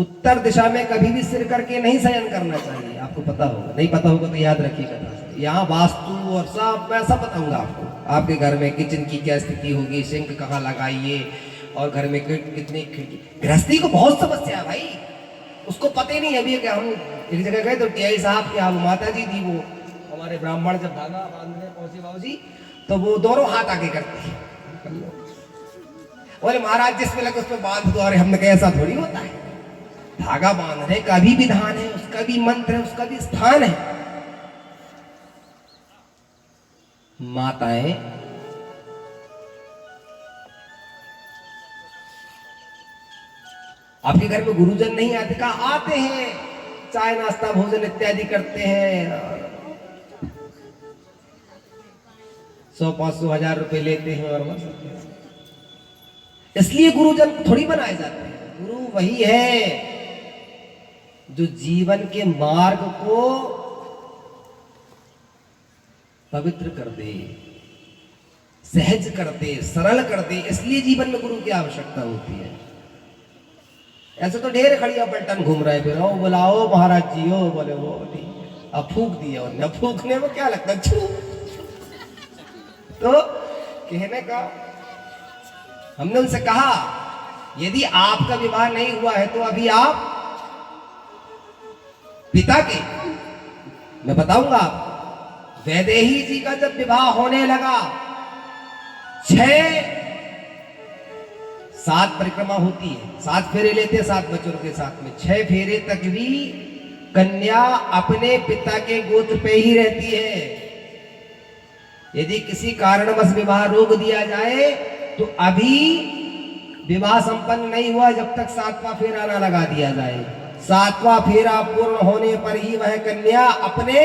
उत्तर दिशा में कभी भी सिर करके नहीं शयन करना चाहिए। आपको पता होगा, नहीं पता होगा तो याद रखिएगा। यहाँ वास्तु और सब मैं सब बताऊंगा आपको। आपके घर में किचन की क्या स्थिति होगी, सिंक कहाँ लगाइए, और घर में कितनी खिड़की। गृहस्थी को बहुत समस्या है भाई, उसको पता ही नहीं। अभी क्या हम एक जगह गए तो टीआई साहब की माता जी थी, वो हमारे ब्राह्मण जब धागा बांधने पहुंचे बाबूजी, तो वो दोनों हाथ आगे करती बोले महाराज जिसमें लगे उसमें बांध दो। अरे हमने कहा ऐसा थोड़ी होता है, धागा बांधने का भी विधान है, उसका भी मंत्र है, उसका भी स्थान है। माताएं आपके घर में गुरुजन नहीं आते? कहा आते हैं, चाय नाश्ता भोजन इत्यादि करते हैं, 100-500 हजार रुपए लेते हैं और बस। इसलिए गुरुजन थोड़ी बनाए जाते हैं। गुरु वही है जो जीवन के मार्ग को पवित्र कर दे, सहज कर दे, सरल कर दे। इसलिए जीवन में गुरु की आवश्यकता होती है। ऐसे तो ढेर खड़िया पलटन घूम रहे फिर बुलाओ महाराज जी हो, बोले वो ठीक, अब फूक दिया और न फूकने में क्या लगता छू। तो कहने का हमने उनसे कहा यदि आपका विवाह नहीं हुआ है तो अभी आप पिता के, मैं बताऊंगा आप, वैदेही जी का जब विवाह होने लगा 7 परिक्रमा होती है, 7 फेरे लेते हैं 7 बच्चों के साथ में, 6 फेरे तक भी कन्या अपने पिता के गोत्र पे ही रहती है। यदि किसी कारणवश विवाह रोक दिया जाए तो अभी विवाह संपन्न नहीं हुआ जब तक 7वां फेरा ना लगा दिया जाए। 7वां फेरा पूर्ण होने पर ही वह कन्या अपने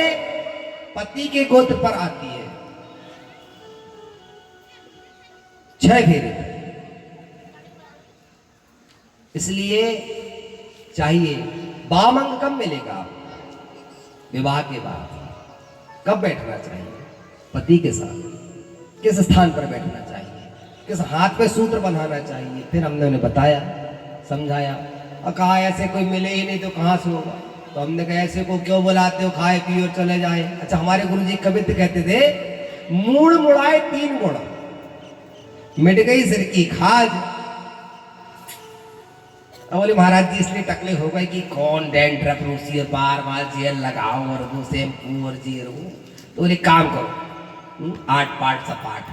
पति के गोत्र पर आती है। 6 फेरे। इसलिए चाहिए वामंग कब मिलेगा? विवाह के बाद। कब बैठना चाहिए? पति के साथ। किस स्थान पर बैठना चाहिए? किस हाथ पे सूत्र बनाना चाहिए? फिर हमने उन्हें बताया, समझाया और कहा ऐसे कोई मिले ही नहीं तो कहाँ से होगा। तो हमने कहा ऐसे को क्यों बुलाते हो, खाए पिए और चले जाए। अच्छा, हमारे गुरुजी कवित्त कहते थे मूड़ मुड़ाए 3 गुण, मिट गई सिर की खाज। बोले महाराज जी इसलिए टकले हो गए कि कौन डैंड्रफ रूसी और बार बार जेल लगाओ और वो शैम्पू और जेल हो। तो बोले काम करो 8 पाठ सपाट,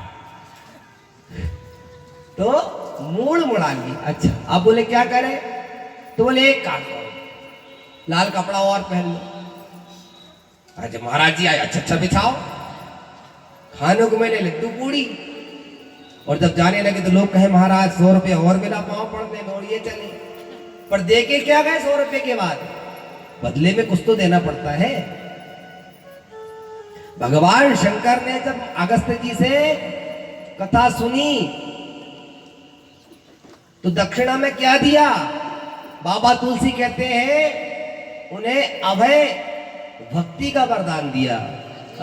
तो मूड़ मुड़ा ली। अच्छा, अब बोले क्या करें? तो बोले एक काम करो, लाल कपड़ा और पहन लो। अच्छा महाराज जी आए, अच्छा बिछाओ, खानों को मैंने लड्डू पूड़ी। और जब जाने लगे तो लोग कहे महाराज 100 रुपये और मिला पाँव पड़ने में और ये चले। पर देके क्या गए 100 रुपये के बाद? बदले में कुछ तो देना पड़ता है। भगवान शंकर ने जब अगस्त जी से कथा सुनी तो दक्षिणा में क्या दिया? बाबा तुलसी कहते हैं उन्हें अभय भक्ति का वरदान दिया।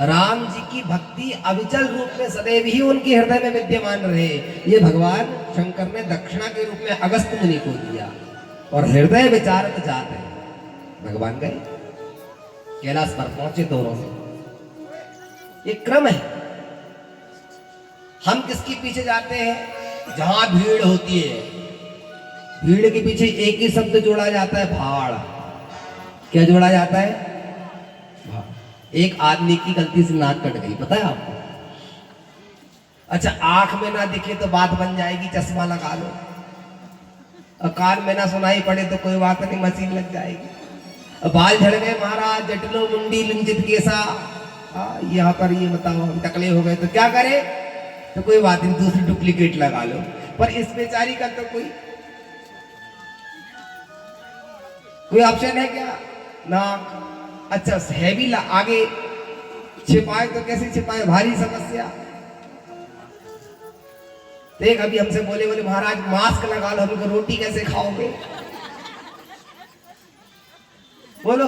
राम जी की भक्ति अविचल रूप में सदैव ही उनके हृदय में विद्यमान रहे, ये भगवान शंकर ने दक्षिणा के रूप में अगस्त मुनि को दिया। और हृदय विचारत जाते भगवान गए, कैलाश पर पहुंचे दोनों से। ये क्रम है। हम किसके पीछे जाते हैं? जहां भीड़ होती है। भीड़ के पीछे एक ही शब्द जोड़ा जाता है, भाड़। क्या जोड़ा जाता है? भाड़। एक आदमी की गलती से नाक कट गई, पता है आपको? अच्छा, आंख में ना दिखे तो बात बन जाएगी, चश्मा लगा लो। और कान में ना सुनाई पड़े तो कोई बात नहीं, मशीन लग जाएगी। बाल झड़ गए महाराज, जटलो मुंडी लिंजित केसा, यहाँ पर ये बताओ हम टकले हो गए तो क्या करे? तो कोई बात नहीं, दूसरी डुप्लीकेट लगा लो। पर इस बेचारी का तो कोई ऑप्शन है क्या? नाक अच्छा है भी आगे छिपाए तो कैसे छिपाए, भारी समस्या। देख अभी हमसे बोले महाराज मास्क लगा लो, हमको रोटी कैसे खाओगे? बोलो,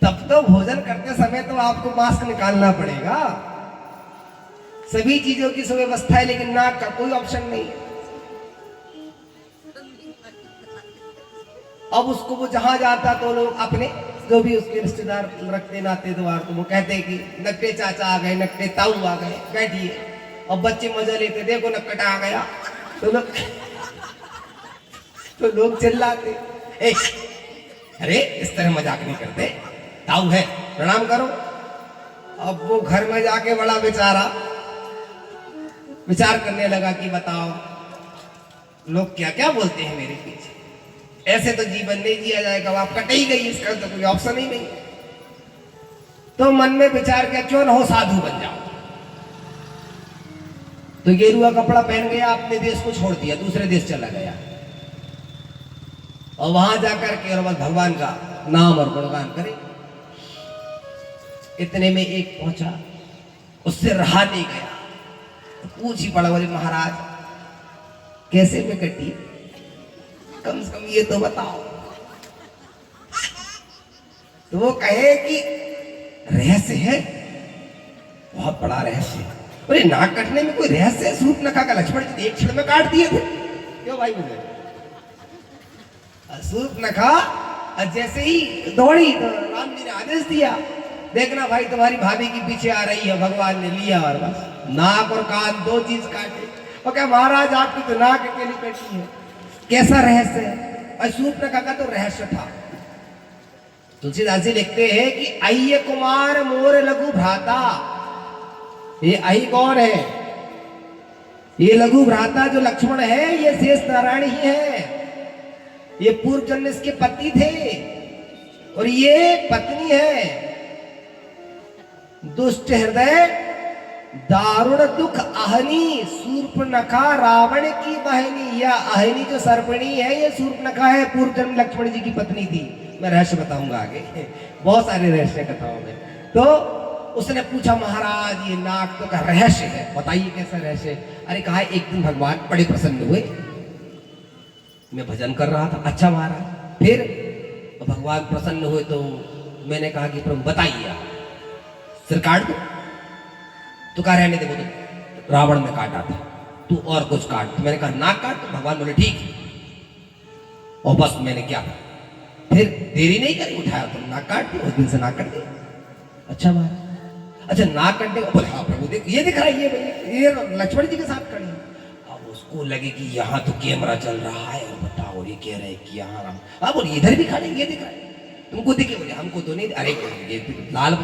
तब तो भोजन करते समय तो आपको मास्क निकालना पड़ेगा। सभी चीजों की सुव्यवस्था है लेकिन नाक का कोई ऑप्शन नहीं है। अब उसको वो जहां जाता तो लोग अपने जो भी उसके रिश्तेदार रखते नाते द्वार तो वो कहते कि नक्के चाचा आ गए, नक्के ताऊ आ गए, बैठिए। और बच्चे मजा लेते, देखो नक्कटा आ गया। तो लोग चिल्लाते, अरे इस तरह मजाक नहीं करते, ताऊ है प्रणाम करो। अब वो घर में जाके बड़ा बेचारा विचार करने लगा कि बताओ लोग क्या क्या बोलते हैं मेरे पीछे, ऐसे तो जीवन नहीं जिया जाएगा, आप कट ही गई, इसका तो कोई ऑप्शन ही नहीं। तो मन में विचार किया क्यों ना हो साधु बन जाओ। तो गेरुआ कपड़ा पहन गया, अपने देश को छोड़ दिया, दूसरे देश चला गया और वहां जाकर के और बस भगवान का नाम और गुणगान करे। इतने में एक पहुंचा, उससे रहा नहीं गया, तो पूछ ही पड़ा, बोले महाराज कैसे में कटी, कम से कम ये तो बताओ। तो वो कहे कि रहस्य है, बहुत बड़ा रहस्य है। अरे नाक कटने में कोई रहस्य है? सूर्पनखा का लक्ष्मण जी एक क्षण में काट दिए थे, क्यों भाई मुझे? सूर्पनखा जैसे ही दौड़ी तो राम जी ने आदेश दिया, देखना भाई तुम्हारी भाभी की पीछे आ रही है। भगवान ने लिया और बस नाक और कान दो चीज काटे। और क्या महाराज आपकी तो नाक अकेली कटी है, कैसा रहस्य है? और सूर्पनखा का तो रहस्य था। तुलसीदास जी लिखते हैं कि अय्य कुमार मोर लघु भ्राता। ये अहि कौन है? ये लघु भ्राता जो लक्ष्मण है ये शेष नारायण ही है। ये पूर्व जन्म इसके पति थे और ये पत्नी है। दुष्ट हृदय दारुण दुख अहनी सूर्पनखा रावण की बहनी। या अहनी जो सर्पणी है ये सूर्पनखा है, पूर्व जन्म लक्ष्मण जी की पत्नी थी। मैं रहस्य बताऊंगा आगे, बहुत सारे रहस्य कथाओं में। तो उसने पूछा महाराज ये नाक तो का रहस्य है, बताइए कैसा रहस्य? अरे कहा एक दिन भगवान बड़े प्रसन्न हुए, मैं भजन कर रहा था। अच्छा महाराज फिर? भगवान प्रसन्न हुए तो मैंने कहा कि प्रभु बताइए आप, सिर काट दो? तो कहा रहने दे, वो तो रावण में काटा था, तू और कुछ काट। तो मैंने कहा नाक काट। तो भगवान बोले ठीक है। और बस मैंने क्या फिर देरी नहीं करी, उठाया तो नाक काट दिया। उस दिन से नाक कट गई। अच्छा महाराज, अच्छा नाक कटने बोले हाँ प्रभु देख ये दिख रहा है, ये लक्ष्मण जी के साथ खड़ी है। अब उसको लगे कि यहाँ तो कैमरा चल रहा है और बताओ ये कह रहे कि यहाँ राम, अब बोले इधर भी खड़े, ये दिख रहा है तुमको दिखे? बोले हमको तो नहीं। अरे ये लाल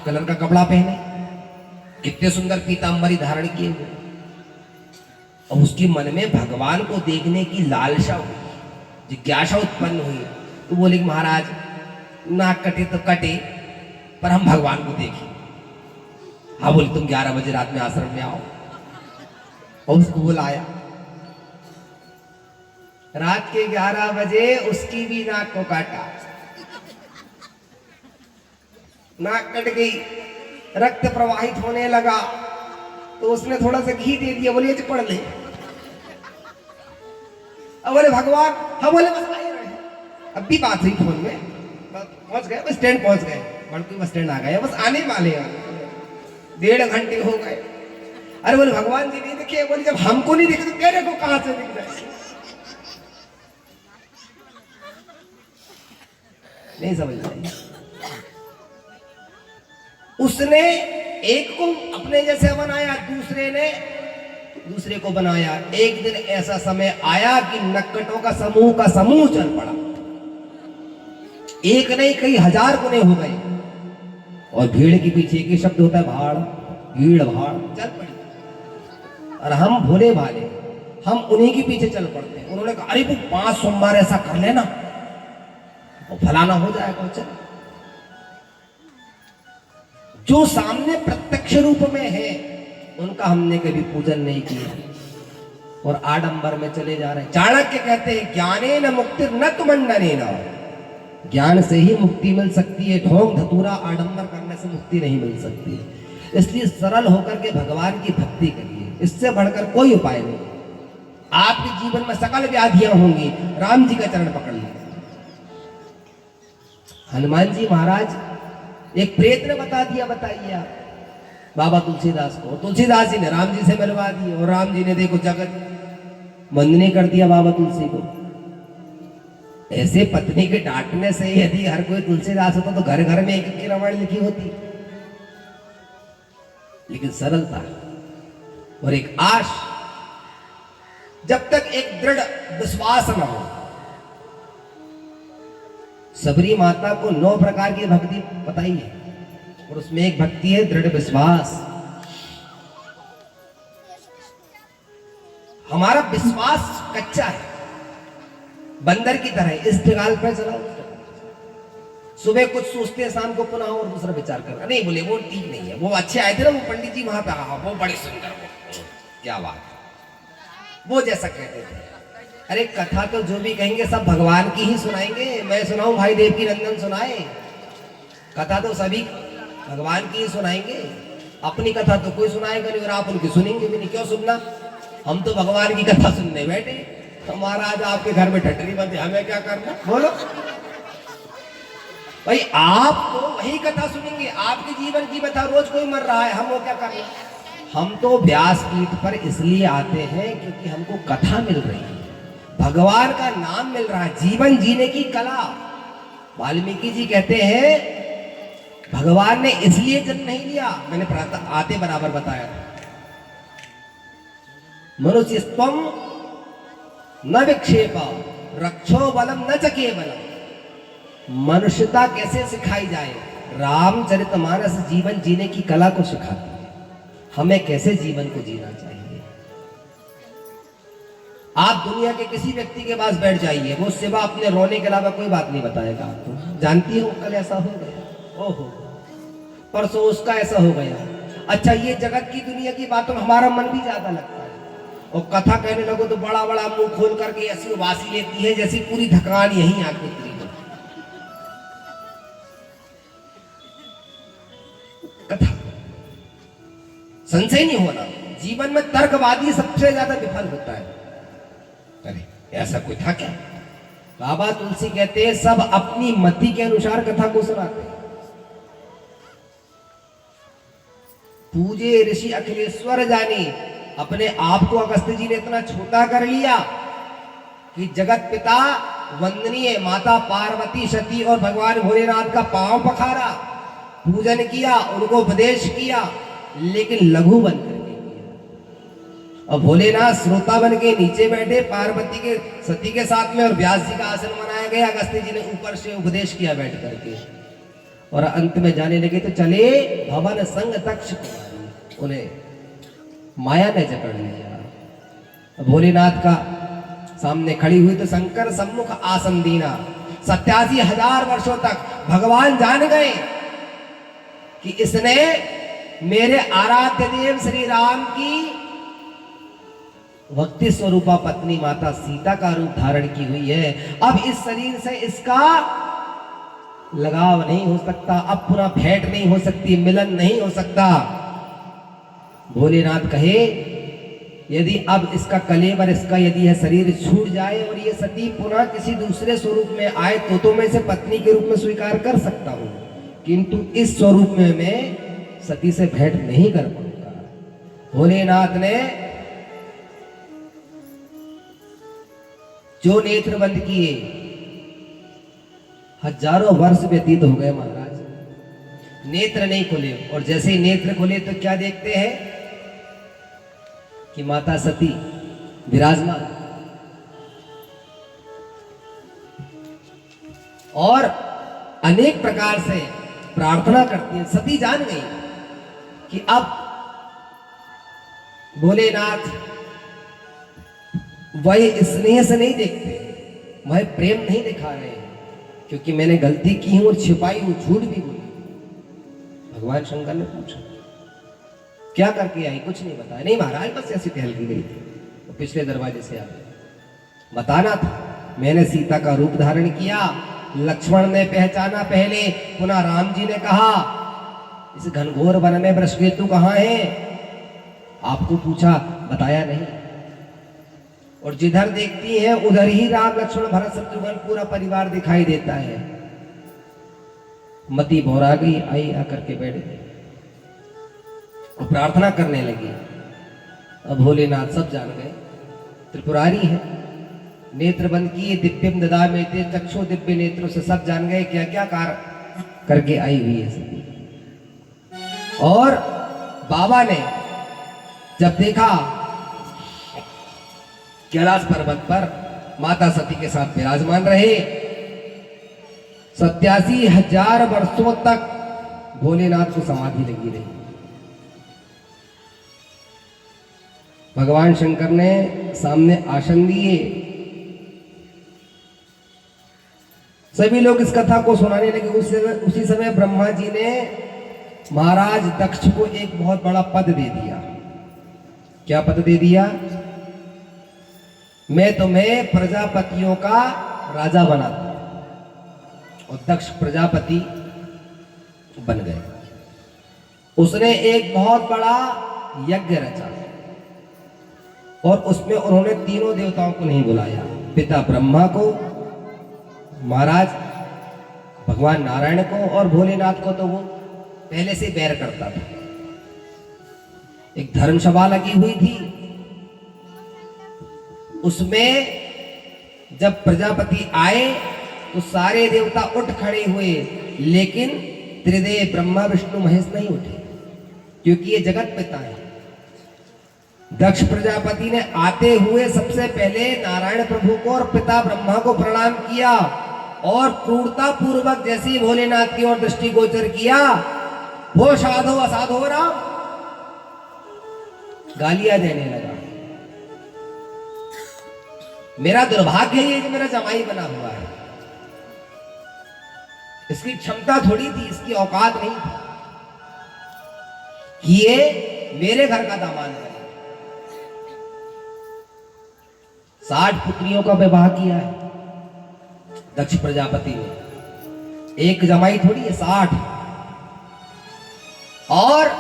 कलर का कपड़ा पहने, कितने सुंदर पीतांबरी धारण किए हुए। और उसके मन में भगवान को देखने की लालसा हुई, जिज्ञासा उत्पन्न हुई। तो बोले कि महाराज नाक कटे तो कटे, पर हम भगवान को देखें। हाँ बोले तुम 11 बजे रात में आश्रम में आओ। और उसको बुलाया। रात के 11 बजे उसकी भी नाक को काटा, नाक कट गई, रक्त प्रवाहित होने लगा। तो उसने थोड़ा सा घी दे दिया, बोले पढ़ ले। अब बोले भगवान, हाँ बोले बस आए रहे, अब भी बात हुई फोन में, पहुंच गए, बस स्टैंड पहुंच गए, बड़की बस स्टैंड आ गए, बस आने वाले हैं, 1.5 घंटे हो गए। अरे बोले भगवान जी नहीं दिखे? बोले जब हमको नहीं दिखे तो तेरे को कहां से दिख जाए? नहीं समझ रहे। उसने एक को अपने जैसे बनाया, दूसरे ने दूसरे को बनाया। एक दिन ऐसा समय आया कि नक्कटों का समूह चल पड़ा। एक नहीं कई 1000 गुने हो गए। और भीड़ के पीछे एक ही शब्द होता है भाड़, भीड़ भाड़ चल पड़ी। और हम भोले भाले, हम उन्हीं के पीछे चल पड़ते हैं। उन्होंने कहा अरे वो 5 सोमवार ऐसा कर लेना, वो फलाना हो जाएगा। चल, जो सामने प्रत्यक्ष रूप में है उनका हमने कभी पूजन नहीं किया और आडंबर में चले जा रहे हैं। चाणक्य कहते हैं ज्ञाने न मुक्ति न तुमंडने न, ज्ञान से ही मुक्ति मिल सकती है, ढोंग धतूरा आडंबर करने से मुक्ति नहीं मिल सकती। इसलिए सरल होकर के भगवान की भक्ति करिए, इससे बढ़कर कोई उपाय नहीं। आपके जीवन में सकल व्याधियां होंगी, राम जी का चरण पकड़ लीजिए। हनुमान जी महाराज एक प्रेत ने बता दिया, बताइए आप, बाबा तुलसीदास को। तुलसीदास जी ने राम जी से मिलवा दी और राम जी ने देखो जगत वंदनीय कर दिया बाबा तुलसी को। ऐसे पत्नी के डांटने से यदि हर कोई तुलसीदास होता तो घर घर में एक एक रामायण लिखी होती। लेकिन सरलता और एक आश, जब तक एक दृढ़ विश्वास न हो। सबरी माता को 9 प्रकार की भक्ति बताई है और उसमें एक भक्ति है दृढ़ विश्वास। हमारा विश्वास कच्चा है, बंदर की तरह इस ढगाल पे चला, सुबह कुछ सोचते हैं, शाम को पुनः और दूसरा विचार कर। नहीं बोले वो ठीक नहीं है, वो अच्छे आए थे ना वो पंडित जी वहां पे, हाँ वो बड़े सुंदर, वो क्या बात, वो जैसा कहते थे। अरे कथा तो जो भी कहेंगे सब भगवान की ही सुनाएंगे। मैं सुनाऊं भाई देवकी नंदन सुनाए, कथा तो सभी भगवान की ही सुनाएंगे। अपनी कथा तो कोई सुनाएगा नहीं और आप उनकी सुनेंगे भी नहीं। क्यों सुनना, हम तो भगवान की कथा सुनने बैठे। तो महाराज आपके घर में ठटरी बनती, हमें क्या करना, बोलो भाई। आप तो वही कथा सुनेंगे, आपके जीवन की कथा, रोज कोई मर रहा है, हम वो क्या करना। हम तो व्यासपीठ पर इसलिए आते हैं क्योंकि हमको कथा मिल रही है, भगवान का नाम मिल रहा है, जीवन जीने की कला। वाल्मीकि जी कहते हैं भगवान ने इसलिए जन्म नहीं लिया, मैंने आते बराबर बताया था, मनुष्य स्वम न विक्षेप रक्षो बलम न च केवलम। मनुष्यता कैसे सिखाई जाए, रामचरितमानस जीवन जीने की कला को सिखाती है, हमें कैसे जीवन को जीना चाहिए। आप दुनिया के किसी व्यक्ति के पास बैठ जाइए, वो सिवा अपने रोने के अलावा कोई बात नहीं बताएगा आपको। जानती हो कल ऐसा हो गया, ओहो परसों उसका ऐसा हो गया। अच्छा ये जगत की दुनिया की बातों में हमारा मन भी ज्यादा लगता है, और कथा कहने लगो तो बड़ा बड़ा मुंह खोल करके ऐसी उबासी लेती है जैसी पूरी थकान यहीं आके उतरी हो। कथा संशय नहीं होना, जीवन में तर्कवादी सबसे ज्यादा विफल होता है। अरे ऐसा कोई था क्या। बाबा तुलसी कहते हैं सब अपनी मति के अनुसार कथा को सुनाते हैं। पूजे ऋषि अखिलेश्वर जानी, अपने आप को अगस्त्य जी ने इतना छोटा कर लिया कि जगत पिता वंदनीय माता पार्वती सती और भगवान भोलेनाथ का पांव पखारा, पूजन किया, उनको उपदेश किया, लेकिन लघु बन करके किया। और भोलेनाथ श्रोता बन के नीचे बैठे, पार्वती के सती के साथ में, और व्यास जी का आसन बनाया गया, अगस्त्य जी ने ऊपर से उपदेश किया बैठ करके। और अंत में जाने लगे तो चले भवन संग तक्ष कुमारी, उन्हें माया ने जकड़ लिया। भोलेनाथ का सामने खड़ी हुई तो शंकर सम्मुख आसन दीना। 87,000 वर्षों तक भगवान जान गए कि इसने मेरे आराध्य देव श्री राम की भक्ति स्वरूपा पत्नी माता सीता का रूप धारण की हुई है। अब इस शरीर से इसका लगाव नहीं हो सकता, अब पुनः भेंट नहीं हो सकती, मिलन नहीं हो सकता। भोलेनाथ कहे यदि अब इसका कलेवर, इसका यदि यह शरीर छूट जाए और ये सती पुनः किसी दूसरे स्वरूप में आए तो मैं इसे पत्नी के रूप में स्वीकार कर सकता हूं, किंतु इस स्वरूप में मैं सती से भेंट नहीं कर पाऊंगा। भोलेनाथ ने जो नेत्र बंद किए, हजारों वर्ष व्यतीत हो गए महाराज, नेत्र नहीं खुले। और जैसे ही नेत्र खुले तो क्या देखते हैं कि माता सती विराजमान, और अनेक प्रकार से प्रार्थना करती हैं। सती जान गई कि अब भोलेनाथ वह स्नेह से नहीं देखते, वह प्रेम नहीं दिखा रहे हैं, क्योंकि मैंने गलती की हूं और छिपाई हूं, झूठ भी बोली। भगवान शंकर ने पूछा क्या करके आई, कुछ नहीं बताया। नहीं महाराज बस ऐसी टहल की गई थी, तो पिछले दरवाजे से आ गए। बताना था, मैंने सीता का रूप धारण किया, लक्ष्मण ने पहचाना पहले, पुनः राम जी ने कहा इस घनघोर वन में वृषकेतु कहाँ है, आपको पूछा, बताया नहीं। और जिधर देखती है उधर ही राम लक्ष्मण भरत शत्रुघ्न पूरा परिवार दिखाई देता है। मती भौरा गई, आई आकर के बैठ गई और प्रार्थना करने लगी। अब भोलेनाथ सब जान गए, त्रिपुरारी है, नेत्र बंद किए, दिव्यम ददामि ते चक्षु, दिव्य नेत्रों से सब जान गए क्या क्या कार्य करके आई हुई है सती। और बाबा ने जब देखा कैलाश पर्वत पर माता सती के साथ विराजमान रहे, 87,000 वर्षों तक भोलेनाथ को समाधि लगी रही। भगवान शंकर ने सामने आसन दिए, सभी लोग इस कथा को सुनाने लगे। उसी समय ब्रह्मा जी ने महाराज दक्ष को एक बहुत बड़ा पद दे दिया। क्या पद दे दिया? मैं तुम्हें प्रजापतियों का राजा बनाता हूं। और दक्ष प्रजापति बन गए। उसने एक बहुत बड़ा यज्ञ रचा और उसमें उन्होंने तीनों देवताओं को नहीं बुलाया, पिता ब्रह्मा को, महाराज भगवान नारायण को और भोलेनाथ को तो वो पहले से बैर करता था। एक धर्मसभा लगी हुई थी, उसमें जब प्रजापति आए तो सारे देवता उठ खड़े हुए, लेकिन त्रिदेव ब्रह्मा विष्णु महेश नहीं उठे, क्योंकि ये जगत पिता है। दक्ष प्रजापति ने आते हुए सबसे पहले नारायण प्रभु को और पिता ब्रह्मा को प्रणाम किया और क्रूरता पूर्वक जैसे ही भोलेनाथ की ओर दृष्टिगोचर किया, वो साधो असाधो राम गालियां देने लगा। मेरा दुर्भाग्य है ये कि मेरा जमाई बना हुआ है, इसकी क्षमता थोड़ी थी, इसकी औकात नहीं थी कि ये मेरे घर का दामाद बने। 60 पुत्रियों का विवाह किया है दक्ष प्रजापति ने, एक जमाई थोड़ी है, 60। और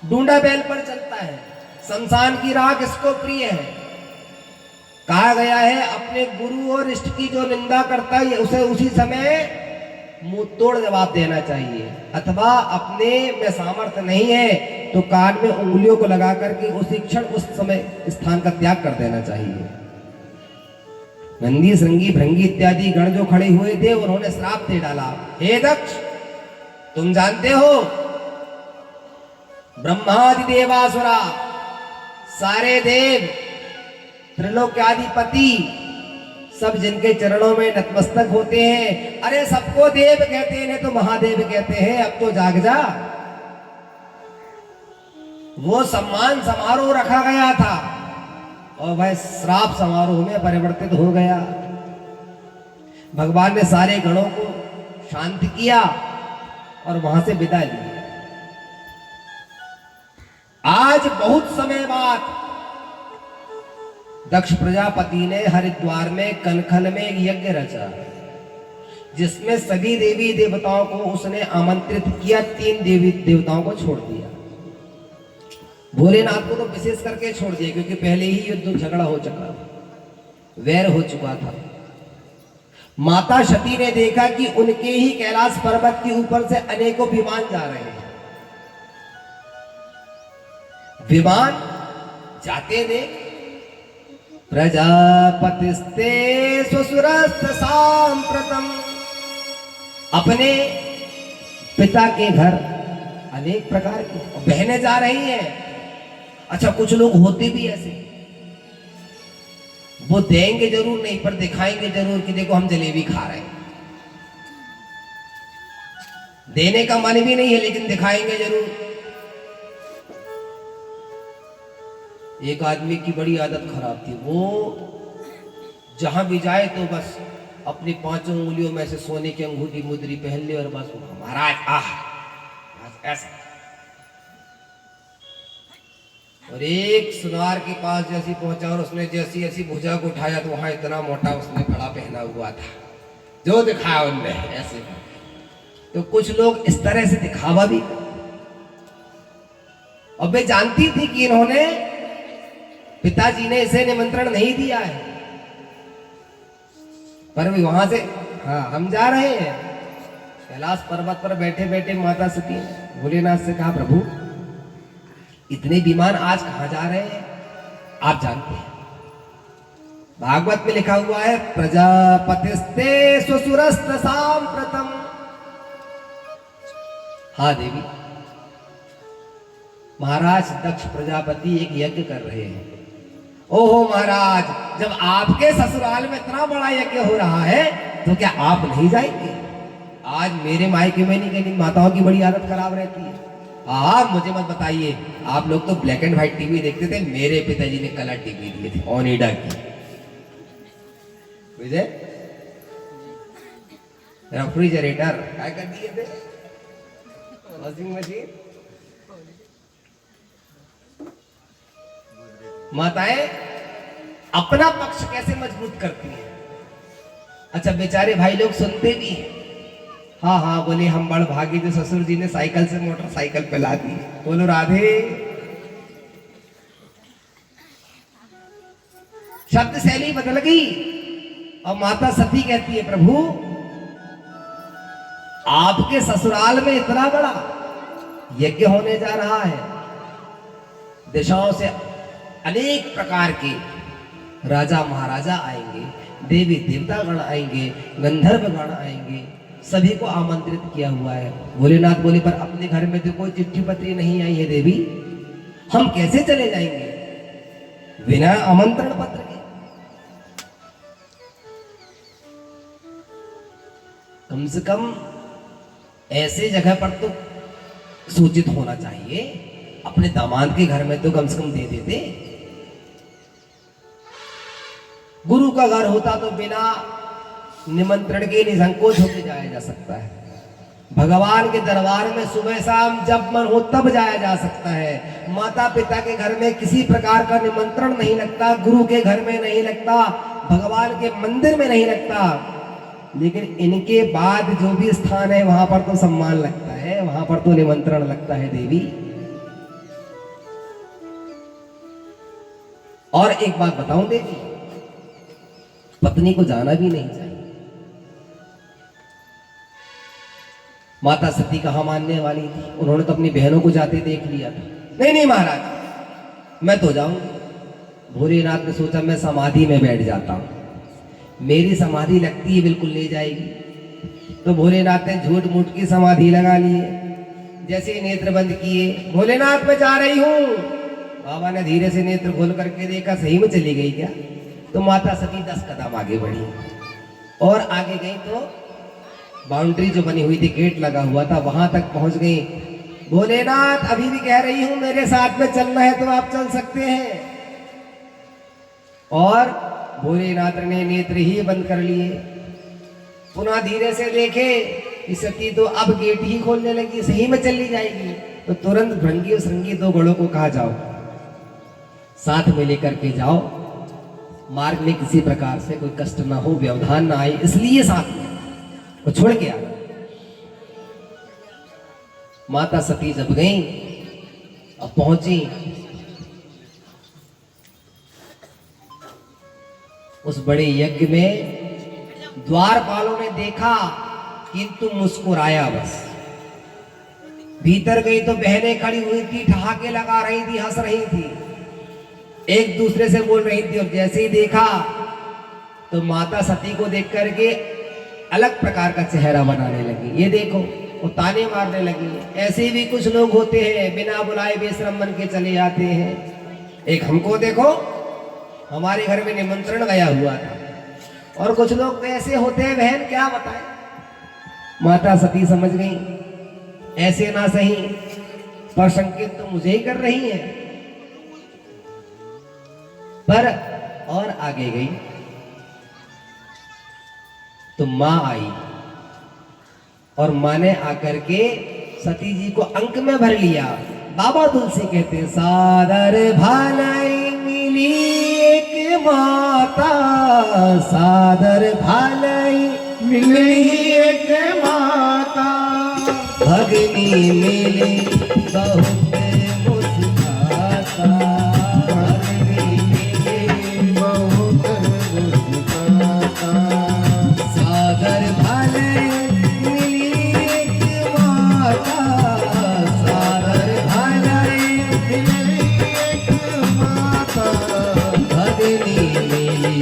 डूंडा बैल पर चलता है, शमशान की राह किसको प्रिय है? कहा गया है अपने गुरु और इष्ट की जो निंदा करता है उसे उसी समय मुंह तोड़ जवाब देना चाहिए, अथवा अपने में सामर्थ्य नहीं है तो कान में उंगलियों को लगा करके उसी क्षण उस समय स्थान का त्याग कर देना चाहिए। नंदी श्रृंगी भृंगी इत्यादि गण जो खड़े हुए थे उन्होंने श्राप दे डाला, हे दक्ष तुम जानते हो ब्रह्मादि देवासुरा सारे देव त्रिलोक्याधिपति सब जिनके चरणों में नतमस्तक होते हैं, अरे सबको देव कहते हैं तो महादेव कहते हैं, अब तो जाग जा। वो सम्मान समारोह रखा गया था और वह श्राप समारोह में परिवर्तित हो गया। भगवान ने सारे गणों को शांत किया और वहां से विदा ली। आज बहुत समय बाद दक्ष प्रजापति ने हरिद्वार में कनखल में एक यज्ञ रचा, जिसमें सभी देवी देवताओं को उसने आमंत्रित किया, 3 देवी देवताओं को छोड़ दिया। भोलेनाथ को तो विशेष करके छोड़ दिया क्योंकि पहले ही युद्ध झगड़ा हो चुका था, वैर हो चुका था। माता सती ने देखा कि उनके ही कैलाश पर्वत के ऊपर से अनेकों विमान जा रहे हैं। विमान जाते देख प्रजापतिस्ते स्वसुरस्थ सांप्रतम, अपने पिता के घर अनेक प्रकार की बहनें जा रही हैं। अच्छा कुछ लोग होते भी ऐसे, वो देंगे जरूर नहीं पर दिखाएंगे जरूर कि देखो हम जलेबी खा रहे हैं। देने का मन भी नहीं है लेकिन दिखाएंगे जरूर। एक आदमी की बड़ी आदत खराब थी, वो जहां भी जाए तो बस अपनी 5 उंगलियों में से सोने की अंगूठी मुद्री पहन ले और बस महाराज ऐसा। और एक सुनार के पास जैसी पहुंचा और उसने जैसी ऐसी भुजा को उठाया तो वहां इतना मोटा उसने कड़ा पहना हुआ था, जो दिखाया उनने ऐसे। तो कुछ लोग इस तरह से दिखावा भी, और वे जानती थी कि इन्होंने पिताजी ने इसे निमंत्रण नहीं दिया है, पर भी वहां से हाँ हम जा रहे हैं। कैलाश पर्वत पर बैठे बैठे माता सती ने भोलेनाथ से कहा, प्रभु इतने विमान आज कहां जा रहे हैं आप जानते हैं? भागवत में लिखा हुआ है प्रजापतिस्ते स्वसुरस्त सांप्रतम। हाँ देवी, महाराज दक्ष प्रजापति एक यज्ञ कर रहे हैं। ओहो महाराज, जब आपके ससुराल में इतना बड़ा यज्ञ हो रहा है तो क्या आप नहीं जाएंगे? आज मेरे मायके में नहीं, कहीं माताओं की बड़ी आदत खराब रहती है। हाँ, मुझे मत बताइए, आप लोग तो ब्लैक एंड व्हाइट टीवी देखते थे, मेरे पिताजी ने कलर टीवी दिए थे, ओनिडा की। रेफ्रिजरेटर क्या कर दिए थे, वॉशिंग मशीन। माताएं अपना पक्ष कैसे मजबूत करती हैं। अच्छा, बेचारे भाई लोग सुनते भी हैं। हाँ हाँ बोले, हम बड़ भागी जो ससुर जी ने साइकिल से मोटरसाइकिल पे ला दी। बोलो राधे। शब्द शैली बदल गई और माता सती कहती है, प्रभु आपके ससुराल में इतना बड़ा यज्ञ होने जा रहा है, दिशाओं से अनेक प्रकार के राजा महाराजा आएंगे, देवी देवता गण आएंगे, गंधर्व गण आएंगे, सभी को आमंत्रित किया हुआ है। भोलेनाथ बोले, पर अपने घर में तो कोई चिट्ठी पत्री नहीं आई है देवी, हम कैसे चले जाएंगे बिना आमंत्रण पत्र के? कम से कम ऐसे जगह पर तो सूचित होना चाहिए, अपने दामाद के घर में तो कम से कम दे देते। गुरु का घर होता तो बिना निमंत्रण के निसंकोच होकर जाया जा सकता है। भगवान के दरबार में सुबह शाम जब मन हो तब जाया जा सकता है। माता पिता के घर में किसी प्रकार का निमंत्रण नहीं लगता, गुरु के घर में नहीं लगता, भगवान के मंदिर में नहीं लगता, लेकिन इनके बाद जो भी स्थान है वहां पर तो सम्मान लगता है, वहां पर तो निमंत्रण लगता है देवी। और एक बात बताऊं देवी, पत्नी को जाना भी नहीं चाहिए। माता सती कहाँ मानने वाली थी, उन्होंने तो अपनी बहनों को जाते देख लिया था। नहीं नहीं महाराज, मैं तो जाऊंगी। भोलेनाथ ने सोचा मैं समाधि में बैठ जाता हूं, मेरी समाधि लगती है बिल्कुल ले जाएगी। तो भोलेनाथ ने झूठ मूठ की समाधि लगा लिए। जैसे ही नेत्र बंद किए, भोलेनाथ मैं जा रही हूं, बाबा ने धीरे से नेत्र खोल करके देखा, सही में चली गई क्या? तो माता सती 10 कदम आगे बढ़ी और आगे गई तो बाउंड्री जो बनी हुई थी, गेट लगा हुआ था, वहां तक पहुंच गई। भोलेनाथ अभी भी कह रही हूं मेरे साथ में चलना है तो आप चल सकते हैं। और भोलेनाथ ने नेत्र ही बंद कर लिए। पुनः धीरे से देखे कि सती तो अब गेट ही खोलने लगी, सही में चली जाएगी। तो तुरंत भृंगी और श्रृंगी 2 घोड़ों को कहा, जाओ साथ में लेकर के जाओ, मार्ग में किसी प्रकार से कोई कष्ट ना हो, व्यवधान ना आए, इसलिए साथ में वो छोड़ के आ गए। माता सती जब गई, अब पहुंची उस बड़े यज्ञ में, द्वारपालों ने देखा किंतु मुस्कुराया बस। भीतर गई तो बहनें खड़ी हुई थी, ठहाके लगा रही थी, हंस रही थी, एक दूसरे से बोल रही थी। और जैसे ही देखा तो माता सती को देख करके अलग प्रकार का चेहरा बनाने लगी। ये देखो, वो ताने मारने लगी। ऐसे भी कुछ लोग होते हैं, बिना बुलाए बेशरम बन के चले जाते हैं। एक हमको देखो, हमारे घर में निमंत्रण गया हुआ था, और कुछ लोग ऐसे होते हैं, बहन क्या बताएं। माता सती समझ गई, ऐसे ना सही, पर संकेत तो मुझे ही कर रही है। पर और आगे गई तो मां आई, और मां ने आकर के सती जी को अंक में भर लिया। बाबा तुलसी कहते, सादर भालाई मिली एक माता, सादर भालाई मिली एक माता, भगनी मिली बहुत मुस्काता, भगनी मिली बहुत मुस्काता, सादर भालाई मिली एक माता, सादर भालाई मिली एक माता, भगनी मिली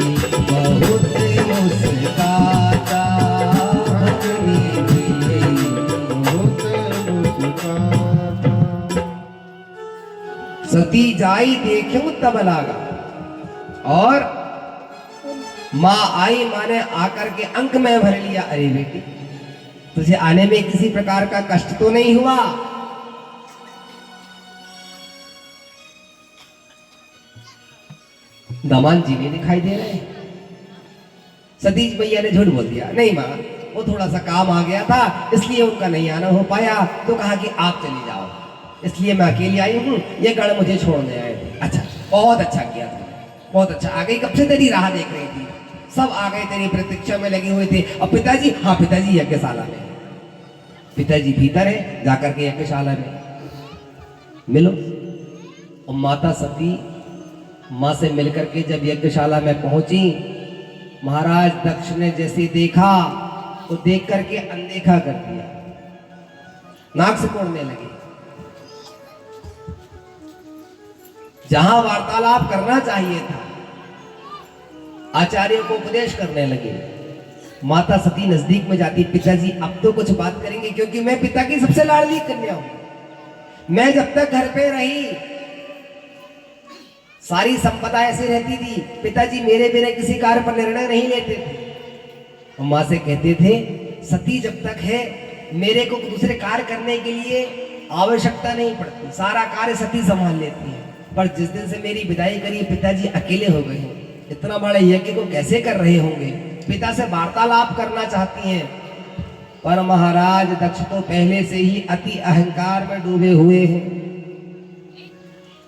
जाई देखूं तब लागा। और माँ आई, माँ ने आकर के अंक में भर लिया, अरे बेटी तुझे आने में किसी प्रकार का कष्ट तो नहीं हुआ? दामाद जी नहीं दिखाई दे रहे। सतीश भैया ने झूठ बोल दिया, नहीं माँ वो थोड़ा सा काम आ गया था इसलिए उनका नहीं आना हो पाया, तो कहा कि आप चली जाओ, इसलिए मैं अकेली आई हूँ, ये गढ़ मुझे छोड़ने आए थे। अच्छा बहुत अच्छा किया तुमने, बहुत अच्छा। आ गई, कब से तेरी राह देख रही थी, सब आ गए तेरी प्रतीक्षा में लगे हुए थे। और पिताजी? हाँ पिताजी यज्ञशाला में, पिताजी भीतर है, जाकर के यज्ञशाला में मिलो। और माता सती माँ से मिलकर के जब यज्ञशाला में पहुंची, महाराज दक्ष ने जैसे देखा तो देख करके अनदेखा कर दिया, नाक से कोड़ने लगे। जहां वार्तालाप करना चाहिए था, आचार्यों को उपदेश करने लगे। माता सती नजदीक में जाती, पिताजी अब तो कुछ बात करेंगे, क्योंकि मैं पिता की सबसे लाडली कन्या हूं। मैं जब तक घर पे रही सारी संपदा ऐसे रहती थी, पिताजी मेरे बिना किसी कार्य पर निर्णय नहीं लेते थे। और माँ से कहते थे सती जब तक है मेरे को दूसरे कार्य करने के लिए आवश्यकता नहीं पड़ती, सारा कार्य सती संभाल लेती है। पर जिस दिन से मेरी विदाई करी, पिताजी अकेले हो गए हैं, इतना बड़ा यज्ञ को कैसे कर रहे होंगे? पिता से वार्तालाप करना चाहती हैं, पर महाराज दक्ष तो पहले से ही अति अहंकार में डूबे हुए हैं।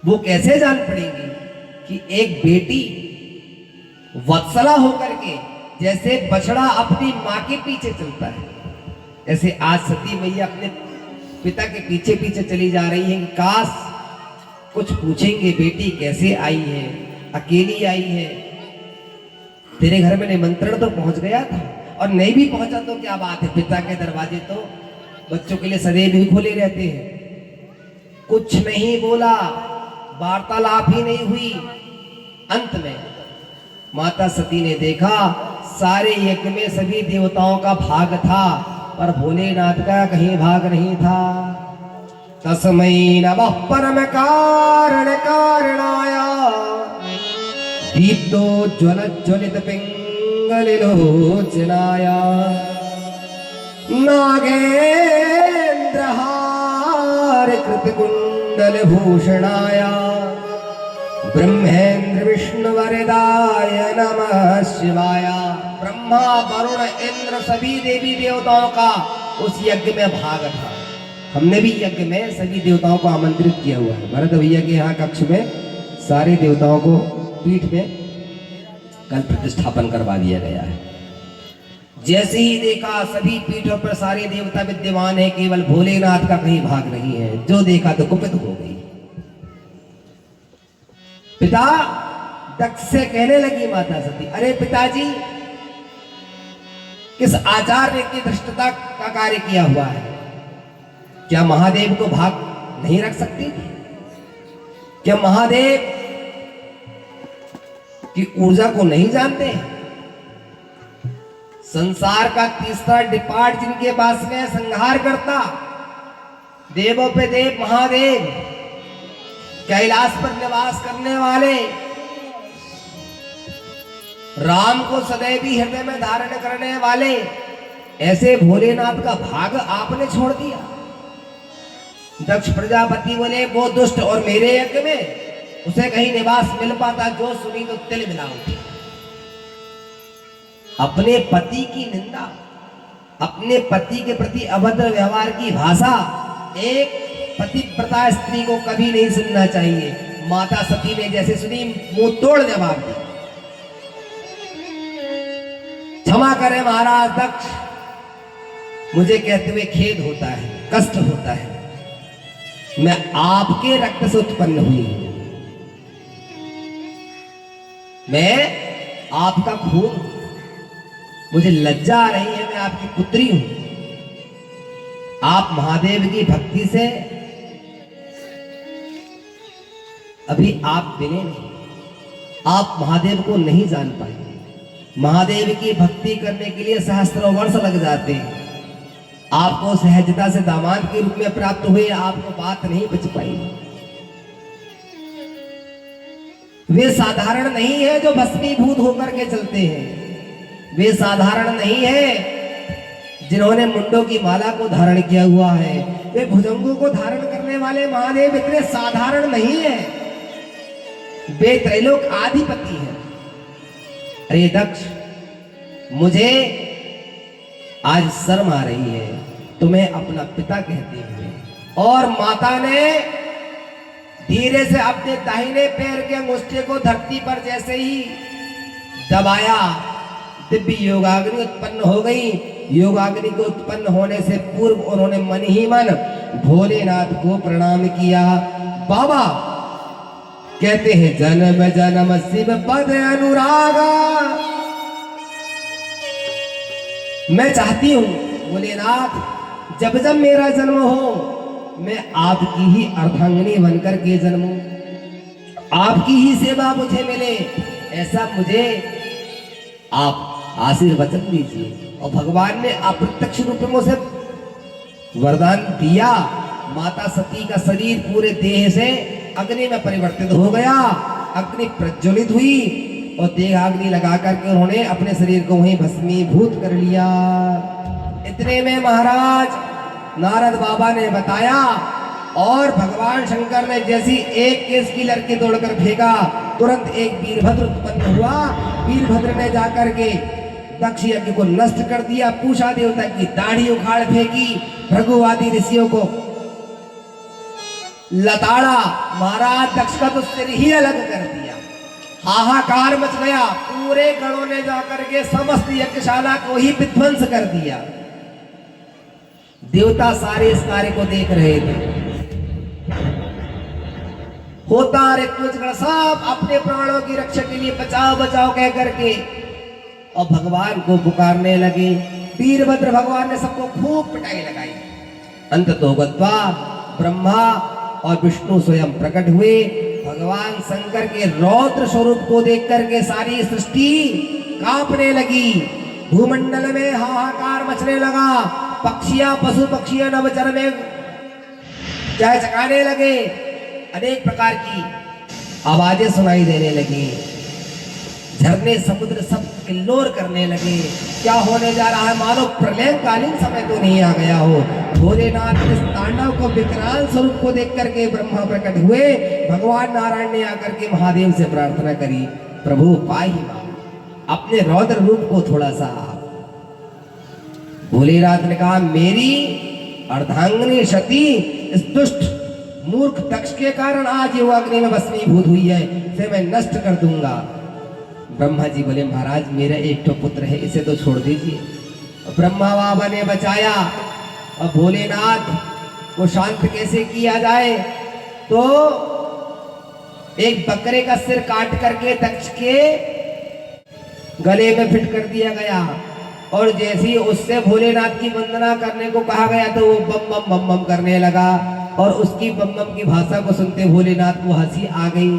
वो कैसे जान पड़ेंगी कि एक बेटी वत्सला होकर के जैसे बछड़ा अपनी माँ के पीछे चलता है, ऐसे आज सती मैया अपने पिता के पीछे पीछे चली जा रही है कि काश कुछ पूछेंगे, बेटी कैसे आई है, अकेली आई है, तेरे घर में निमंत्रण तो पहुंच गया था, और नहीं भी पहुंचा तो क्या बात है, पिता के दरवाजे तो बच्चों के लिए सदैव ही खुले रहते हैं। कुछ नहीं बोला, वार्तालाप ही नहीं हुई। अंत में माता सती ने देखा सारे यज्ञ में सभी देवताओं का भाग था, पर भोलेनाथ का कहीं भाग नहीं था। तस्मै नमः परम कारण कारणाय दीप्तो ज्वल ज्वलित पिंगलिलोचनाय नागेन्द्रहार कृत कुंडल भूषणाय ब्रह्मेंद्र विष्णु वरदाय नमः शिवाय। ब्रह्मा वरुण इंद्र सभी देवी देवताओं का उस यज्ञ में भाग था। हमने भी यज्ञ में सभी देवताओं को आमंत्रित किया हुआ है। भरत भैया के यहाँ कक्ष में सारे देवताओं को पीठ में कल प्रतिष्ठापन करवा दिया गया है। जैसे ही देखा सभी पीठों पर सारे देवता विद्यमान है, केवल भोलेनाथ का कहीं भाग नहीं है। जो देखा तो कुपित हो गई। पिता दक्ष से कहने लगी माता सती, अरे पिताजी किस आचार्य की धृष्टता का कार्य किया हुआ है? क्या महादेव को भाग नहीं रख सकती थी? क्या महादेव की ऊर्जा को नहीं जानते? संसार का तीसरा डिपार्ट जिनके पास में संहार करता, देवों पे देव महादेव, कैलाश पर निवास करने वाले, राम को सदैव ही हृदय में धारण करने वाले, ऐसे भोलेनाथ का भाग आपने छोड़ दिया। दक्ष प्रजापति बोले वो दुष्ट, और मेरे यज्ञ में उसे कहीं निवास मिल पाता, जो सुनी तो तिल मिला उठी। अपने पति की निंदा, अपने पति के प्रति अभद्र व्यवहार की भाषा एक पतिव्रता स्त्री को कभी नहीं सुनना चाहिए। माता सती ने जैसे सुनी, मुंह तोड़ जवाब दी, क्षमा करें महाराज दक्ष, मुझे कहते हुए खेद होता है, कष्ट होता है। मैं आपके रक्त से उत्पन्न हुई हूं, मैं आपका खून, मुझे लज्जा आ रही है, मैं आपकी पुत्री हूं। आप महादेव की भक्ति से अभी आप मिले नहीं, आप महादेव को नहीं जान पाए। महादेव की भक्ति करने के लिए सहस्त्रों वर्ष लग जाते हैं। आपको सहजता से दामाद के रूप में प्राप्त हुए, आपको बात नहीं बच पाई। वे साधारण नहीं है जो भस्मीभूत होकर के चलते हैं। वे साधारण नहीं है जिन्होंने मुंडों की माला को धारण किया हुआ है। वे भुजंगों को धारण करने वाले महादेव इतने साधारण नहीं है। वे त्रैलोक आधिपति है। अरे दक्ष, मुझे आज शर्म आ रही है तुम्हें अपना पिता कहते हुए। और माता ने धीरे से अपने दाहिने पैर के अंगूठे को धरती पर जैसे ही दबाया, दिव्य योगाग्नि उत्पन्न हो गई। योगाग्नि के उत्पन्न होने से पूर्व उन्होंने मन ही मन भोलेनाथ को प्रणाम किया। बाबा कहते हैं जन्म जन्म शिव पद अनुरागा। मैं चाहती हूं भोलेनाथ, जब जब मेरा जन्म हो मैं आपकी ही अर्धांगिनी बनकर के जन्मूं, आपकी ही सेवा मुझे मिले, ऐसा मुझे आप आशीर्वचन दीजिए। और भगवान ने अप्रत्यक्ष रूप में उसे वरदान दिया। माता सती का शरीर पूरे देह से अग्नि में परिवर्तित हो गया, अग्नि प्रज्वलित हुई और देहाग्नि लगा करके उन्होंने अपने शरीर को वहीं भस्मीभूत कर लिया। इतने में महाराज नारद बाबा ने बताया और भगवान शंकर ने जैसी एक केस की लड़की तोड़कर फेंका, तुरंत एक वीरभद्र उत्पन्न हुआ। वीरभद्र ने जाकर के दक्ष यज्ञ को नष्ट कर दिया, पूषा देवता की दाढ़ी उखाड़ फेंकी, भृगुवादी ऋषियों को लताड़ा। महाराज दक्ष का तो सिर ही अलग कर दिया। हाहाकार मच गया। पूरे गणों ने जाकर के समस्त यज्ञशाला को ही विध्वंस कर दिया। देवता सारे इस कार्य को देख रहे थे। होता ऋत्विजगण सब अपने प्राणों की रक्षा के लिए बचाओ बचाओ कह करके और भगवान को पुकारने लगे। वीरभद्र भगवान ने सबको खूब पिटाई लगाई। अंततो गत्वा ब्रह्मा और विष्णु स्वयं प्रकट हुए। भगवान शंकर के रौद्र स्वरूप को देख करके सारी सृष्टि कांपने लगी। भूमंडल में हाहाकार मचने लगा। पक्षियां पशु पक्षियां नवचर में चहचहाने लगे। अनेक प्रकार की आवाजें सुनाई देने लगी। झरने समुद्र सब किल्लोर करने लगे। क्या होने जा रहा है, मानो प्रलयकालीन समय तो नहीं आ गया हो। भोलेनाथ इस तांडव को विकराल स्वरूप को देख करके ब्रह्मा प्रकट हुए। भगवान नारायण ने आकर के महादेव से प्रार्थना करी, प्रभु पाहि मां, अपने रौद्र रूप को थोड़ा सा। भोलेनाथ ने कहा, मेरी अर्धांगिनी सती इस दुष्ट मूर्ख दक्ष के कारण आज ये अग्नि में भस्मीभूत हुई है, इसे मैं नष्ट कर दूंगा। ब्रह्मा जी बोले, महाराज मेरा एक तो पुत्र है, इसे तो छोड़ दीजिए। ब्रह्मा बाबा ने बचाया। और भोलेनाथ को शांत कैसे किया जाए, तो एक बकरे का सिर काट करके दक्ष के गले में फिट कर दिया गया। और जैसे ही उससे भोलेनाथ की वंदना करने को कहा गया तो वो बम बम बम बम करने लगा। और उसकी बम बम की भाषा को सुनते भोलेनाथ को हंसी आ गई।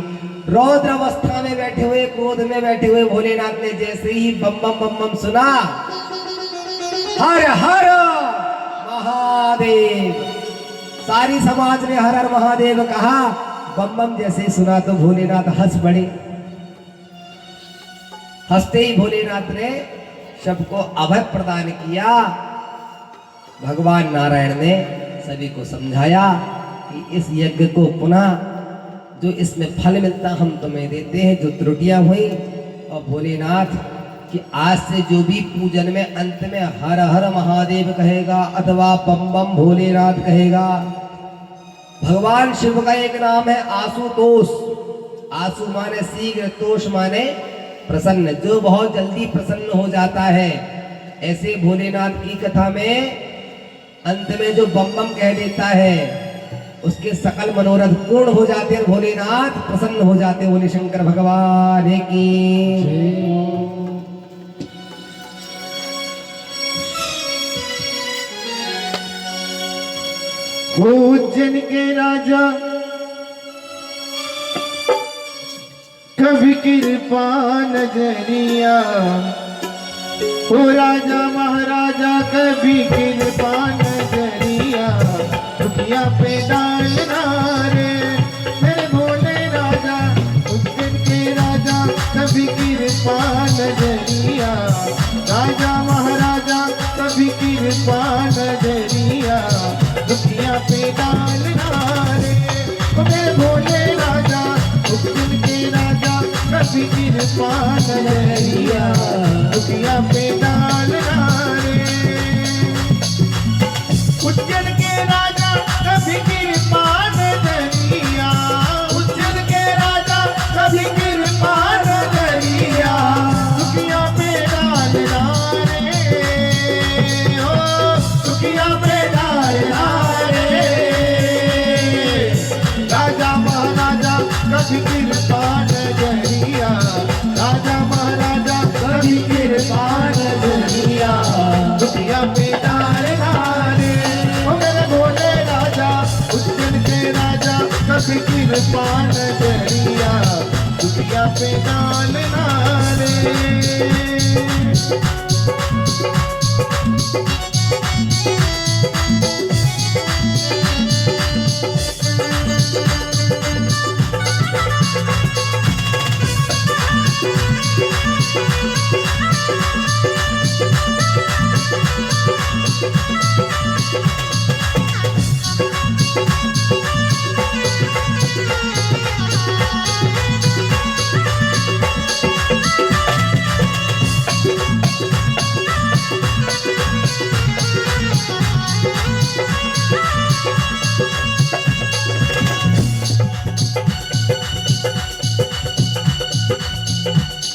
रौद्र अवस्था में बैठे हुए, क्रोध में बैठे हुए भोलेनाथ ने जैसे ही बम बम बम बम सुना, हर हर महादेव, सारी समाज ने हर हर महादेव कहा। बम बम जैसे ही सुना तो भोलेनाथ हंस पड़े। हंसते ही भोलेनाथ ने सबको अभय प्रदान किया। भगवान नारायण ने सभी को समझाया कि इस यज्ञ को पुनः जो इसमें फल मिलता हम तुम्हें देते हैं, जो त्रुटियां हुई। और भोलेनाथ कि आज से जो भी पूजन में अंत में हर हर महादेव कहेगा अथवा बम बम भोलेनाथ कहेगा। भगवान शिव का एक नाम है आशुतोष। आशु माने शीघ्र, तोष माने प्रसन्न, जो बहुत जल्दी प्रसन्न हो जाता है। ऐसे भोलेनाथ की कथा में अंत में जो बम बम कह देता है उसके सकल मनोरथ पूर्ण हो जाते हैं, भोलेनाथ प्रसन्न हो जाते हैं। बोले शंकर भगवान की। उज्जैन के राजा कभी कृपा नजरिया, ओ राजा महाराजा कभी कृपा नजरिया, दुनिया पे डालना रे मेरे भोले राजा। उज्जैन के राजा महाराजा कभी कृपा नजरिया दुखिया पे डालना रे। ओ मेरे भोले राजा उज्जैन के राजा कभी कृपा नजरिया दुखिया पे डालना रे। उज्जैन के राजा कभी कृपा नजरिया उज्जैन के राजा कभी कृपा नजरिया दुखिया पे डालना रे। ओ दुखिया पे डालना रे। राजा महाराजा कभी कृपा नजरिया राजा महाराजा कभी कृपा नजरिया दुखिया पे डालना रे। ओ मेरे भोले राजा उज्जैन के राजा कभी कृपा नजरिया दुखिया पे डालना रे।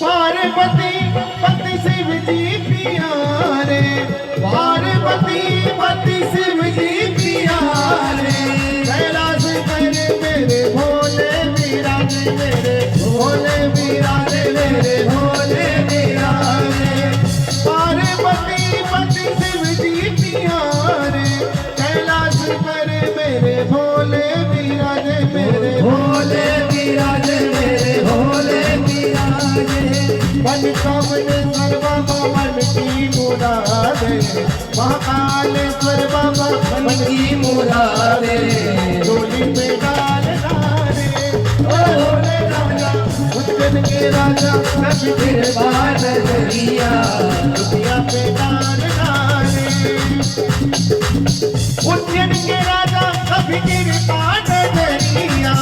पार्वती पति शिव जी प्यारे पार्वती पति शिव जी प्यारे कैलाश पर मेरे भोले विराजे मेरे भोले विराजे मेरे भोले विराजे। पार्वती पति शिव जी प्यारे कैलाश पर मेरे भोले विराजे मेरे भोले विराजे मेरे भोले मन कामनेश्वर बाबा मन की मुरादे महाकालेश्वर बाबा मन की मुरादे डोली पे डालना रे। ओ भोले राजा उज्जैन के राजा कभी कृपा नजरिया दुखिया पे डालना रे। उज्जैन के राजा कभी कृपा नजरिया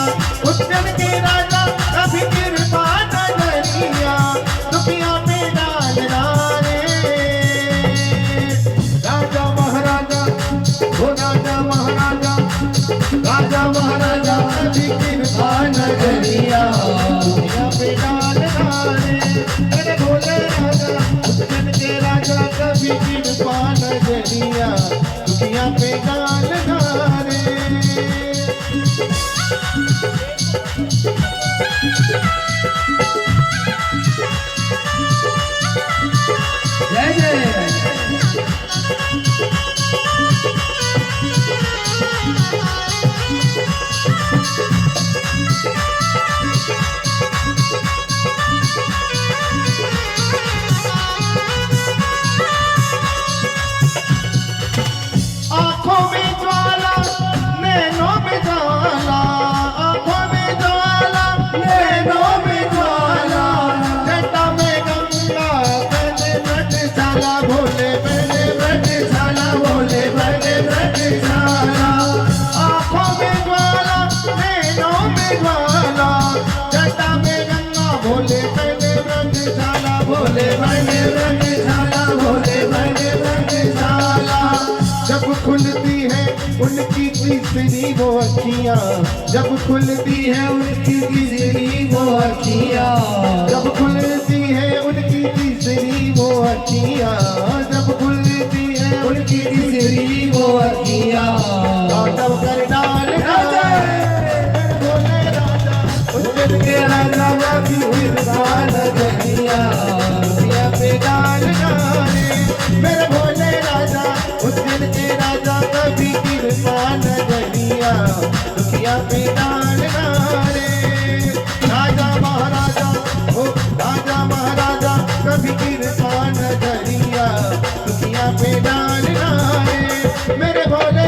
उज्जैन के राजा कभी कृपा नजरिया दुखिया पे डालना रे। राजा महाराजा ओ राजा महाराजा राजा महाराजा कभी कृपा नजरिया दुखिया पे डालना रे। मेरे भोले राजा उज्जैन के राजा कभी कृपा नजरिया दुखिया पे डालना रे। जय जय आँखों में ज्वाला नैनों में ज्वाला आँखों में ज्वाला नैनों में ज्वाला जटा में गंगा बने बट जाला भोले बने बट जाला भोले बने बट जाला। आँखों में ज्वाला नैनों में ज्वाला जटा में गंगा भोले बने बट जाला भोले बने बट जाला भोले बने बट जाला। जब खुलती है उनकी तीसरी वो अखियाँ जब खुलती है उनकी तीसरी वो अखियाँ जब खुलती है उनकी तीसरी वो अखियाँ जब खुलती है उनकी तीसरी वो अखियाँ तब कर डालना भोले राजा उज्जैन के राजा कभी कृपा नजरिया दुखिया पे डालना रे। मेरे भोले राजा उज्जैन के राजा कभी कृपा नजरिया दुखिया पे डालना रे। राजा महाराजा ओ राजा महाराजा कभी कृपा नजरिया दुखिया पे डालना रे। मेरे भोले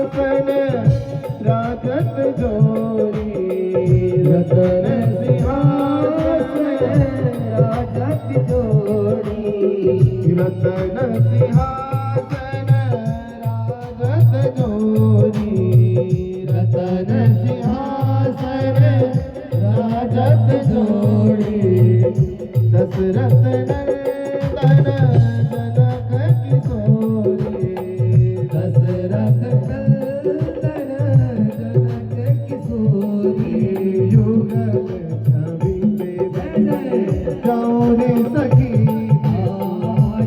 रतन सिंहासन राजत जोरी, रतन सिंहासन राजत जोड़ी, दशरथ नंदन जनक किशोरी, दशरथ नंदन जनक किशोरी, युगल छवि में बने गौरी सखी,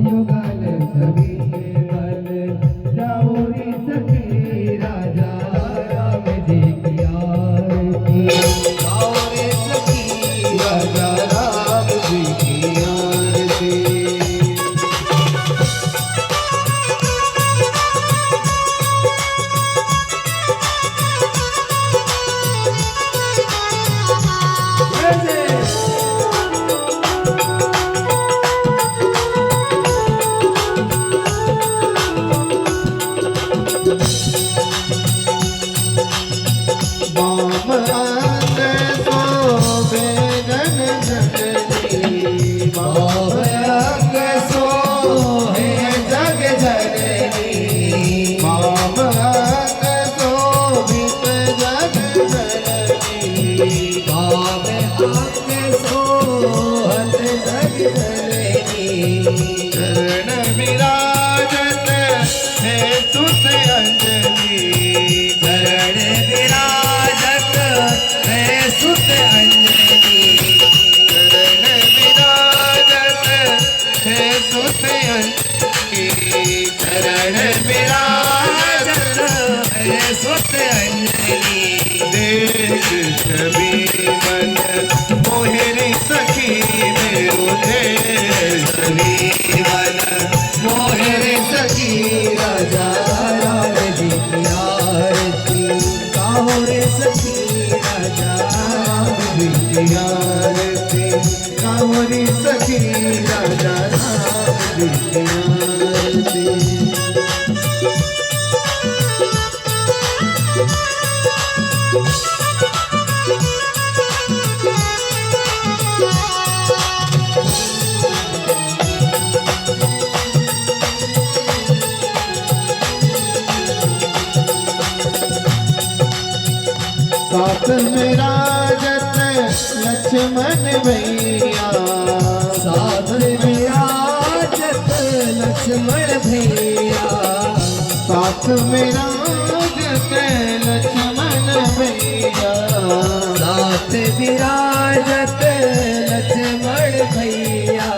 युगल छवि में बने गौरी सखी, राजा राम जी की आरती, गौरी सखी राजा राम जी की आरती। चरण विराजत है सुत अंजलि, चरण विराजत है सुत अंजलि, चरण विराजत है सुत अंजलि, चरण विराजत है सुत अंजलि, देख छवि मन मोहरी सखी मेरो छवि मन मोहरे सखी, राजा राम जी की आरती, गाओ रे सखी, राजा राम जी की आरती, कांवरी सखी राजा राम जी की आरती। साथ में राजत लक्ष्मण भैया, साथ विराजत लक्ष्मण भैया, साथ में राजत लक्ष्मण भैया, साथ विराजत लक्ष्मण भैया,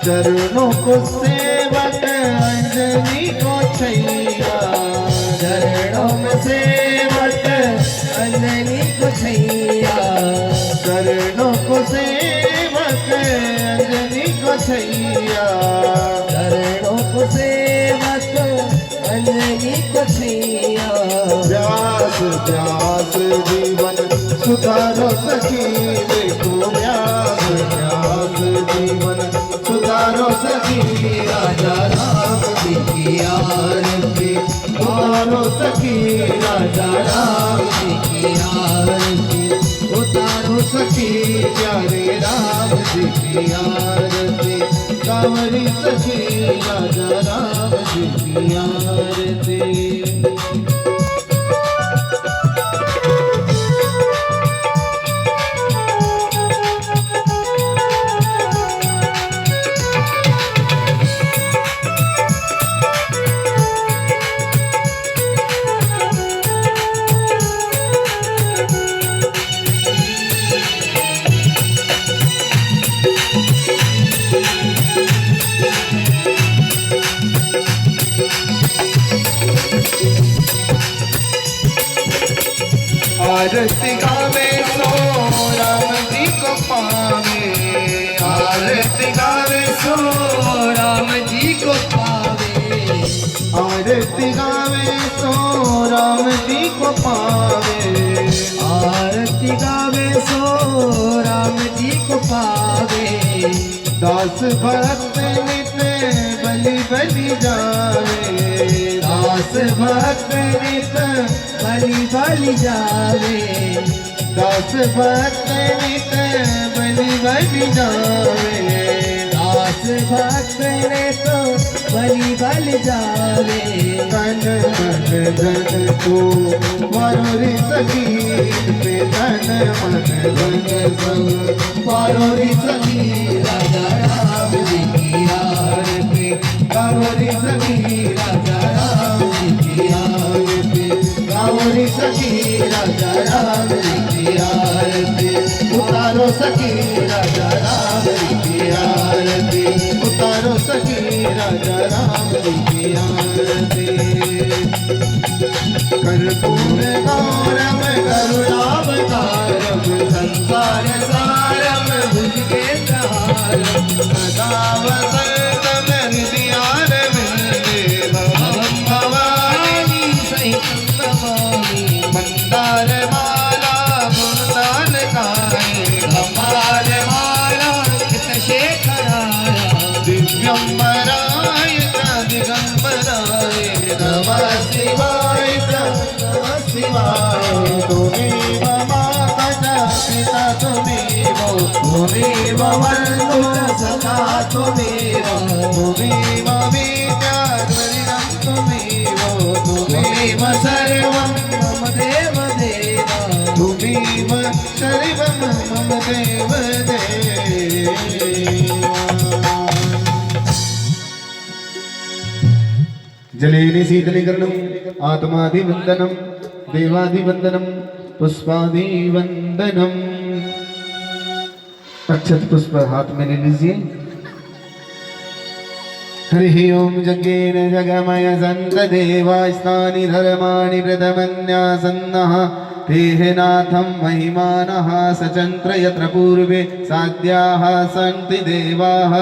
चरणों को सेवक अंजनी को छैया, चरणों में सेवक अंजनी को छैया, चरणों को सेवक अंजनी को छैया, चरणों को सेवक अंजनी को छैया, व्यास व्यास जीवन सुधारो सखी, देखो व्यास व्यास जीवन सुधारो सखी, राजा राम जी की आरती, सुधारो सखी, राजा राम जी की आरती, उतारो सखी प्यारे राम जी की आरती, कांवरी सखी राजा राम जी की आरती। आरती गावे सो राम जी को पावे, आरती गावे सो राम जी को पावे, आरती गावे सो राम जी को पावे, आरती गावे सो राम जी को पावे, दास भक्त नित बलि बलि जावे, दास भक्त नित बलि बलि जावे, दास भक्त नित बलि बलि जावे, दास भक्त ने तो बलि बल जावे। तन मन धन को वारोरी सखी पे तन मन धन सब वारोरी सखी राजा राम जी की आरती, वारोरी सखी राजा राम जी की आरती, वारोरी सखी राजा राम जी की आरती। उतारो सखी राजा राम जी की आरती, उतारो सखी राजा राम जी की आरती। कर्पूर गौरम करुणावतारम संसार सारम भुजगेन्द्रहारम सदा वसंतम हृदयारविंदे भवं भवानी सहितं नमामि। मंदार माला गुणदान गाये कपाल माला कृतशेखराय दिव्यंबराय दिगंबराय नमः शिवाय नमः शिवाय। तुमेव माता पिता तुमेव, तुमेव बन्धु सखा तुमेव, तुमेव विद्याधरिणं तुमेव, तुमेव सर्वं मम देव देव, तुमेव सर्वं मम देव देव। जलेन शीतलीकरणम् आत्मादिवन्दनं देवादिवन्दनं पुष्पादिवन्दनम्। अक्षत पुष्प हाथ में ले लीजिए। हरि ओम यज्ञेन जगमय सन्त देवास्तानि धर्माणि प्रथमन्यासन्नः तेह नाथं महिमानः सचन्त्र यत्र पूर्वे साध्याः सन्ति देवाः।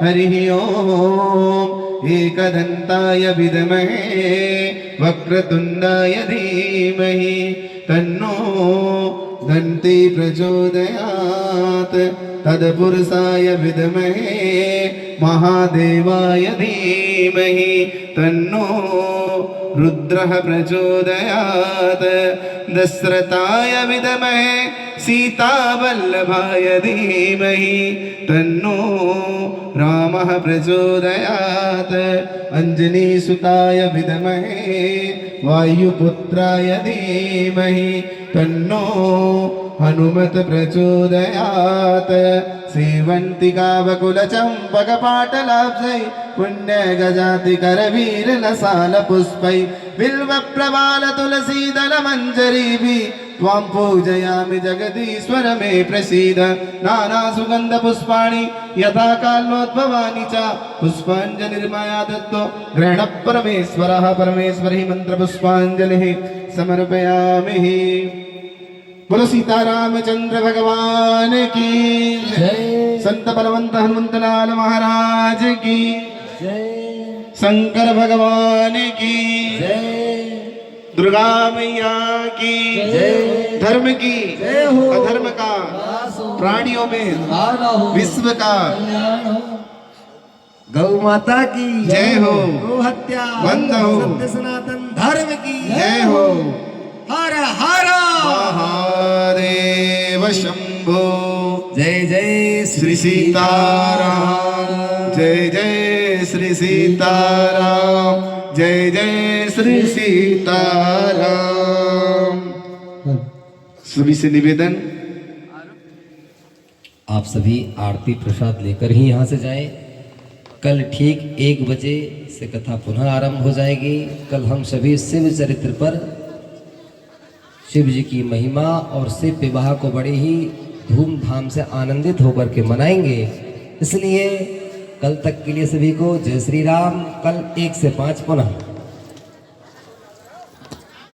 हरि ओम एकदन्ताय विद्महे वक्रतुण्डाय धीमहि तन्नो दन्ति प्रचोदयात्। तत्पुरुषाय विद्महे महादेवाय धीमहि तन्नो रुद्रः प्रचोदयात्। दशरथाय विद्महे सीतावल्लभाय धीमहि तन्नो रामः प्रचोदयात्। अंजनीसुताय विद्महे वायुपुत्राय धीमहि तन्नो हनुमत प्रचोदयात्। सेवन्तिकावकुलचम्पकपाटलाब्जै पुण्यगजातिकरवीरलसालपुष्पै बिल्वप्रवालतुलसीदलमञ्जरीभिः त्वां पूजयामि जगदीश्वर मे प्रसीद। नानासुगन्धपुष्पाणि यथा कालोद्भवानि च पुष्पाञ्जलिर्मया दत्तो ग्रहण परमेश्वरः। परमेश्वरी मन्त्रपुष्पाञ्जलिः समर्पयामि। बोलो सीतारामचंद्र भगवान की जय। संत बलवंत हनुमंतलाल महाराज की जय। शंकर भगवान की जय। दुर्गा मैया की जय। धर्म की जय हो। अधर्म का प्राणियों में विश्व का गौ माता की जय हो। गौ हत्या बंद हो। सत्य सनातन धर्म की जय हो। हर हर महादेव शंभो। जय जय श्री सीताराम। जय जय श्री सीताराम। जय जय श्री सीताराम। सभी से निवेदन, आप सभी आरती प्रसाद लेकर ही यहाँ से जाएं। कल ठीक 1 बजे से कथा पुनः आरंभ हो जाएगी। कल हम सभी शिव चरित्र पर शिव जी की महिमा और शिव विवाह को बड़े ही धूमधाम से आनंदित होकर के मनाएंगे। इसलिए कल तक के लिए सभी को जय श्री राम। कल 1 से 5 पुनः